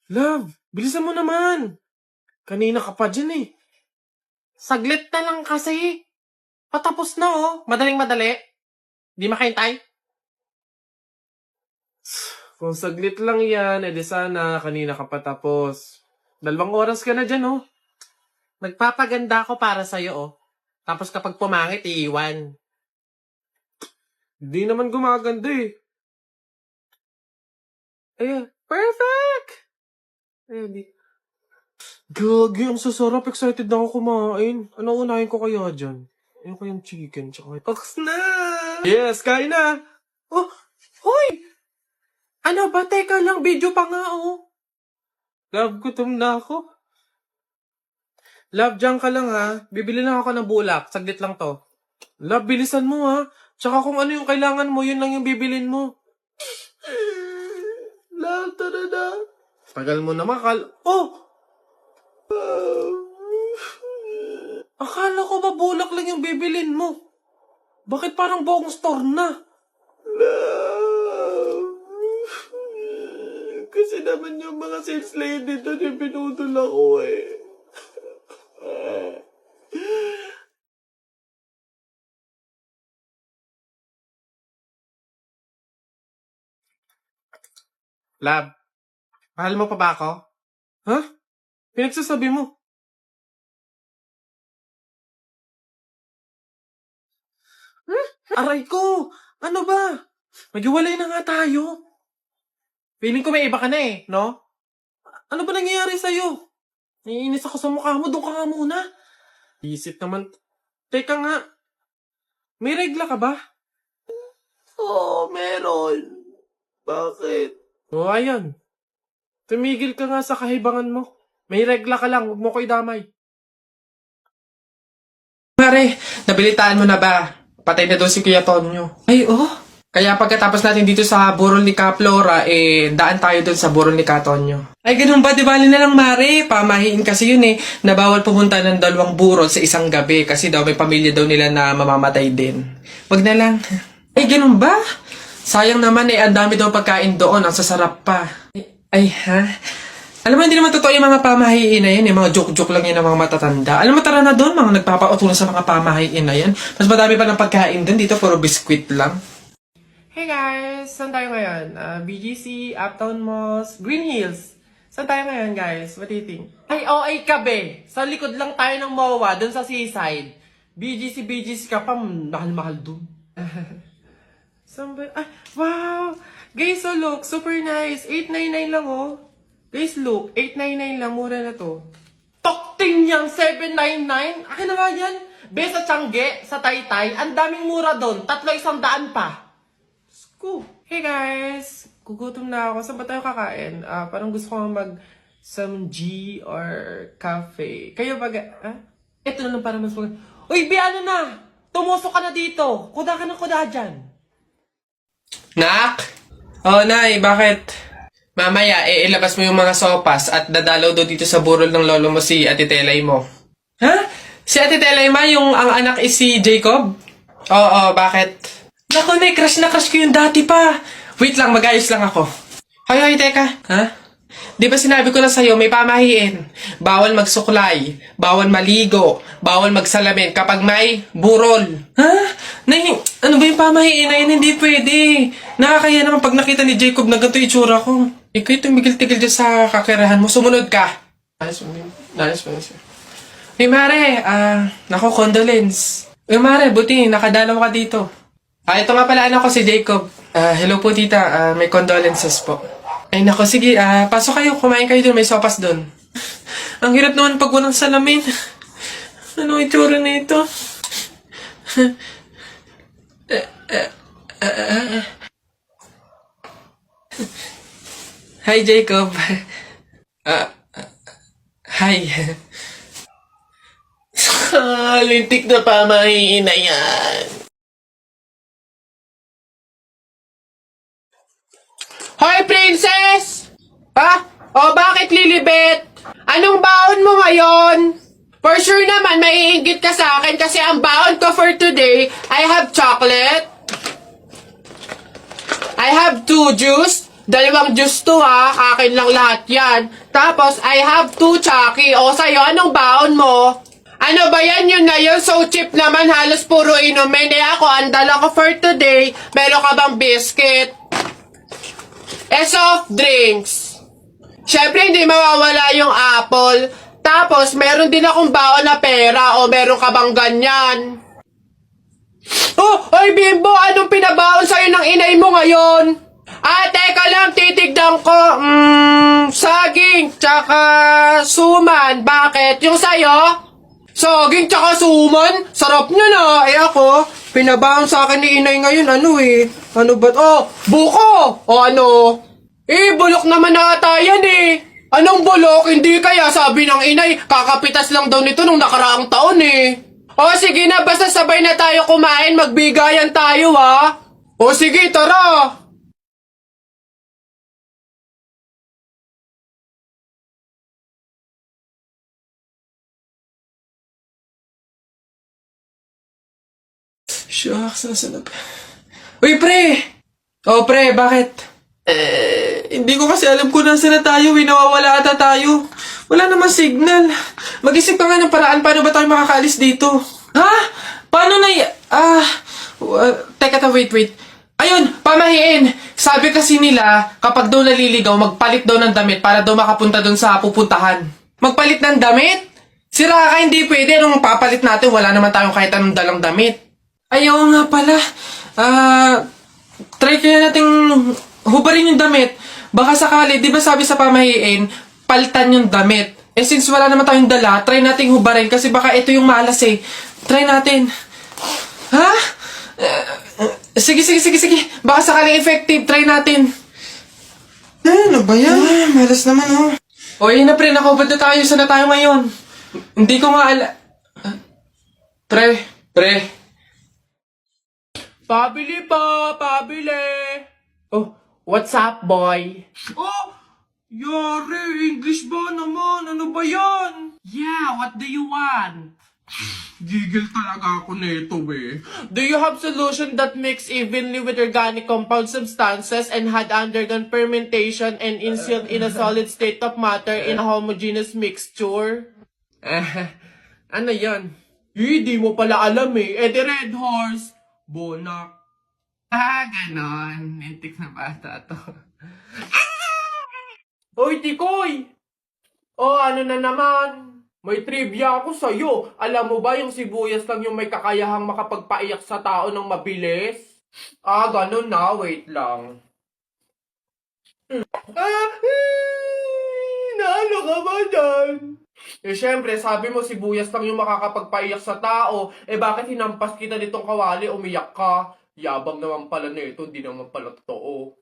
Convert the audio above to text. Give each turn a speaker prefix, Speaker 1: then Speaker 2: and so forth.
Speaker 1: Love, bilisan mo naman. Kanina ka pa dyan eh.
Speaker 2: Saglit na lang kasi. Patapos na oh. Madaling madali. Di makahintay.
Speaker 1: Kung saglit lang yan, edi sana kanina ka pa tapos. 2 oras ka na dyan oh.
Speaker 2: Nagpapaganda ako para sa'yo oh. Tapos kapag pumangit, iiwan.
Speaker 1: Hindi naman gumaganda eh. Ayan, perfect! Ayan, di. Gagi, ang sasarap. Excited na ako kumain. Ano unahin ko kaya dyan? Ayun ko yung chicken, tsaka Ox na! Yes, kain na!
Speaker 2: Oh, hoy! Ano ba? Teka lang, video pa nga oh.
Speaker 1: Love, gutom na ako. Love, dyan ka lang ha. Bibili lang ako ng bulak. Saglit lang to. Love, bilisan mo ha. Tsaka kung ano yung kailangan mo, yun lang yung bibilin mo. Love, tara na. Tagal mo naman, Oh! Akala ko ba bulak lang yung bibilin mo? Bakit parang buong store na? Love. Kasi naman yung mga sales lady doon yung pinutol ako eh.
Speaker 2: Lab, mahal mo pa ba ako?
Speaker 1: Ha? Pinagsasabi mo?
Speaker 2: Aray ko! Ano ba? Maghiwalay na nga tayo. Feeling ko may iba ka na eh, no?
Speaker 1: Ano ba nangyayari sa'yo?
Speaker 2: Naiinis ako sa mukha mo. Doon ka nga muna.
Speaker 1: Isip naman. Teka nga. May regla ka ba? Oo, meron. Bakit? O, ayan. Tumigil ka nga sa kahibangan mo. May regla ka lang, huwag mo ko idamay.
Speaker 2: Mare, nabilitaan mo na ba? Patay na daw si Kuya Tonyo. Ay, oh. Kaya pagkatapos natin dito sa burol ni Ka Flora, daan tayo dun sa burol ni Ka Tonyo. Ay, ganun ba? Di bali na lang, Mare. Pamahiin kasi yun na bawal pumunta ng 2 burol sa isang gabi kasi daw may pamilya daw nila na mamamatay din. Wag na lang. Ay, ganun ba? Sayang naman ang dami daw pagkain doon. Ang sasarap pa. Ay, ha? Alam mo, hindi naman totoo yung mga pamahiin na yan. Yung mga joke-joke lang yan ng mga matatanda. Alam mo, tara na doon. Mga nagpapautulan sa mga pamahiin na yan. Mas madami pa ng pagkain doon. Dito, puro biskwit lang. Hey guys! Saan tayo ngayon? BGC, Uptown Malls, Green Hills. Saan tayo ngayon, guys? What do you think? Ay, OA ka, be! Sa likod lang tayo ng MOA, doon sa seaside. BGC ka pa. Mahal-mahal doon. Saan ba? Ay, wow! Guys, so look, super nice. 899 lang, oh. Guys, look, 899 lang, mura na to. Tokting niyang 799? Akin na nga yan. Be, sa Tiangge, sa Taytay, ang daming mura doon. 300 pa. Sko. Hey guys, gugutom na ako. Saan ba tayo kakain? Parang gusto ko mag some G or cafe. Kayo ba? Ito na lang para mas mag... Uy, Be, ano na? Tumusok ka na dito. Kuda ka na kuda dyan. Nak? Oh, Nay, bakit? Mamaya, ilabas mo yung mga sopas at dadalaw daw dito sa burol ng lolo mo si Ate Telay mo. Ha? Si Ate Telay ma, yung ang anak is si Jacob? Oo, bakit? Naku, Nay, crush na crush ko yung dati pa. Wait lang, mag-ayos lang ako. Hoy, teka. Ha? Di ba sinabi ko na sa'yo, may pamahiin. Bawal magsuklay, bawal maligo, bawal magsalamin kapag may burol. Ha? Nay, ano ba yung pamahiin na yun? Hindi pwede. Nakakaya naman pag nakita ni Jacob na ganito itsura ko. Ikaw tumigil-tigil dyan sa kakirahan mo. Sumunod ka. Nice. Hey, Mare. Naku, condolence. Hey, Mare, buti. Nakadalaw ka dito. Ito nga pala anak ko si Jacob. Hello po, tita. May condolences po. Ay, naku, sige. Pasok kayo. Kumain kayo dun. May sopas dun. Ang hirap naman pag walang salamin. Anong itsura na ito? Hi, Jacob. Hi. Lintik na pamahiin na yan. Hoy, princess! Ha? O, bakit Lilibet? Anong baon mo ngayon? For sure naman, maiinggit ka sa akin kasi ang baon ko for today, I have chocolate, I have 2 juice, 2 juice to ha. Akin lang lahat yan. Tapos, I have 2 Chucky. O, sa'yo, anong baon mo? Ano ba yan? Yun na yun. So cheap naman. Halos puro inumin. Eh ako, ang dala ko for today. Meron ka bang biscuit? Soft drinks. Siyempre, hindi mawawala yung apple. Tapos, meron din akong baon na pera. O, meron ka bang ganyan? Oh, ay Bimbo, anong pinabaon sa'yo ng inay mo ngayon? Teka lang, titignan ko. Saging, tsaka suman. Bakit? Yung sa'yo? Saging, tsaka suman? Sarap niya na. Eh ako, pinabaon sa akin ni inay ngayon, Ano ba? Oh, buko! O ano? Bulok naman ata yan Anong bulok? Hindi kaya sabi ng inay, kakapitas lang daw nito nung nakaraang taon O sige na, basta sabay na tayo kumain, magbigayan tayo ha. O sige, tara. Shucks, nasa na ba? Uy, pre! Oh, pre, bakit? Hindi ko kasi alam kung nasa na tayo, nawawala ata tayo. Wala naman signal. Mag-isip ka nga ng paraan, paano ba tayo makakaalis dito? Ha? Paano na teka, wait. Ayun, pamahiin. Sabi kasi nila, kapag daw naliligaw, magpalit daw ng damit para daw makapunta doon sa pupuntahan. Magpalit ng damit? Sira ka, hindi pwede. Anong papalit natin? Wala naman tayong kahit anong dalang damit. Ayaw nga pala. Try kaya nating hubarin yung damit. Baka sakali, di ba sabi sa pamahiin, palitan yung damit. Since wala naman tayong dala, try nating hubarin kasi baka ito yung malas Try natin. Ha? Sige. Baka sakaling effective, try natin.
Speaker 1: Ano ba yan? Malas naman
Speaker 2: O yun na pre, nakahubad na tayo. Saan na tayo ngayon? Hindi ko nga Pre. Pabili pa, pabili. Oh, what's up, boy? Oh, yari, English ba naman? Ano ba yan? Yeah, what do you want?
Speaker 1: Gigil talaga ako nito
Speaker 2: Do you have solution that mix evenly with organic compound substances and had undergone fermentation and instilled in a solid state of matter in a homogeneous mixture? Ano yan? Di mo pala alam the Red Horse. Bonak. Ganon. Nintik na bata to. Hoy, Tikoy! Ano na naman? May trivia ako sa'yo. Alam mo ba yung sibuyas lang yung may kakayahang makapagpaiyak sa tao ng mabilis? Ganon na. Wait lang. Naano ka ba dyan? Siyempre, sabi mo sibuyas lang yung makakapagpaiyak sa tao. Bakit hinampas kita nitong kawali, umiyak ka? Yabang naman pala nito, di naman pala totoo.